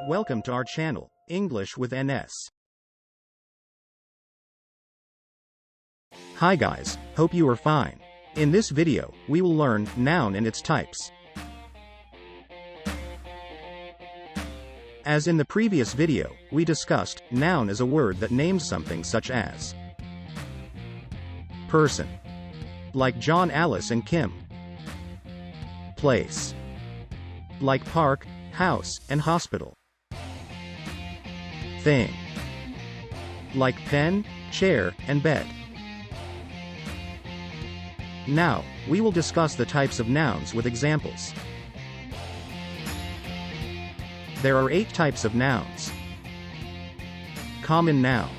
Welcome to our channel, English with NS. Hi guys, hope you are fine. In this video, we will learn noun and its types. As in the previous video, we discussed, noun is a word that names something such as person, like John, Alice, and Kim. Place, like park, house, and hospital. Thing, like pen, chair, and bed. Now, we will discuss the types of nouns with examples. There are 8 types of nouns. Common noun,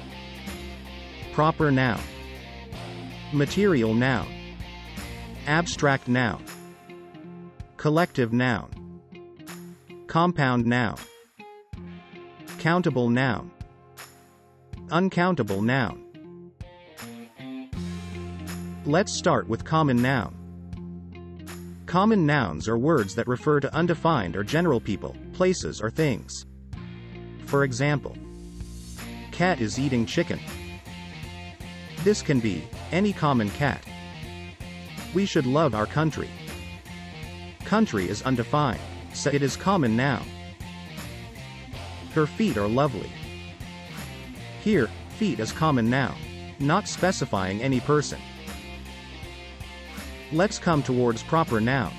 proper noun, material noun, abstract noun, collective noun, compound noun, countable noun, uncountable noun. Let's start with common noun. Common nouns are words that refer to undefined or general people, places, or things. For example, cat is eating chicken. This can be any common cat. We should love our country. Country is undefined, so it is common noun. Her feet are lovely. Here, feet is common noun, not specifying any person. Let's come towards proper noun.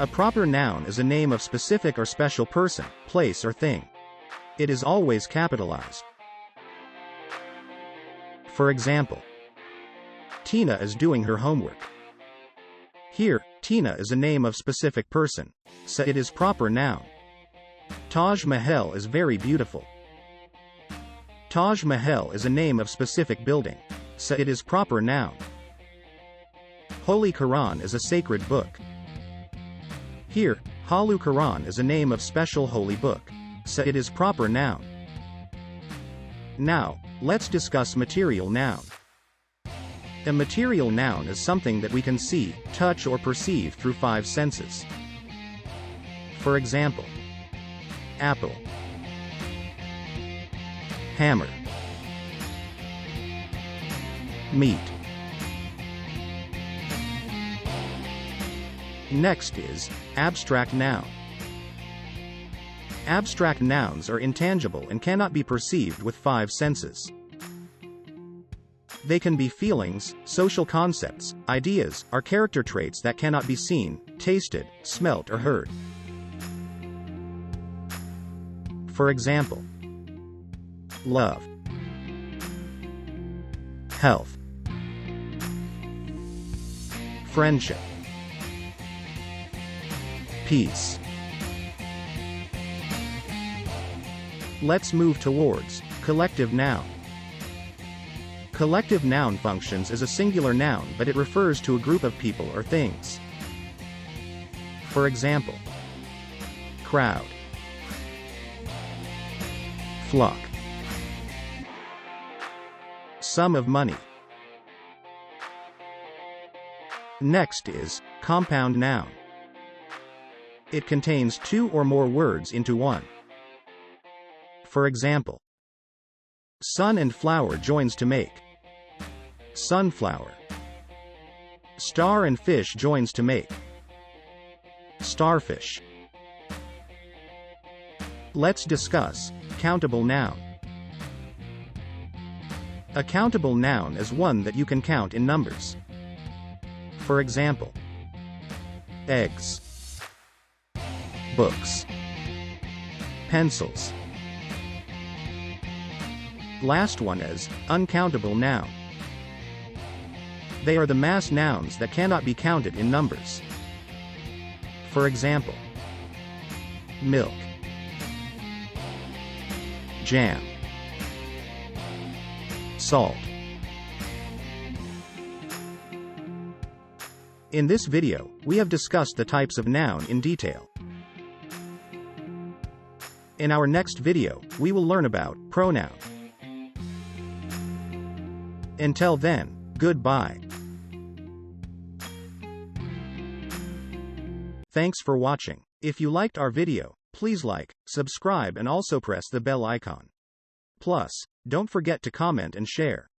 A proper noun is a name of specific or special person, place, or thing. It is always capitalized. For example, Tina is doing her homework. Here, Tina is a name of specific person, so it is proper noun. Taj Mahal is very beautiful. Taj Mahal is a name of specific building, so it is proper noun. Holy Quran is a sacred book. Here, Halu Quran is a name of special holy book, so it is proper noun. Now, let's discuss material noun. A material noun is something that we can see, touch, or perceive through 5 senses. For example, apple, hammer, meat. Next is abstract noun. Abstract nouns are intangible and cannot be perceived with 5 senses. They can be feelings, social concepts, ideas, or character traits that cannot be seen, tasted, smelt, or heard. For example, love, health, friendship, peace. Let's move towards collective noun. Collective noun functions as a singular noun, but it refers to a group of people or things. For example, crowd, flock, sum of money. Next is compound noun. It contains 2 or more words into one. For example, sun and flower joins to make sunflower. Star and fish joins to make starfish. Let's discuss countable noun. A countable noun is one that you can count in numbers. For example, eggs, books, pencils. Last one is uncountable noun. They are the mass nouns that cannot be counted in numbers. For example, milk, jam, salt. In this video, we have discussed the types of noun in detail. In our next video, we will learn about pronoun. Until then, goodbye. Thanks for watching. If you liked our video, Please like, subscribe and also press the bell icon. Plus, don't forget to comment and share.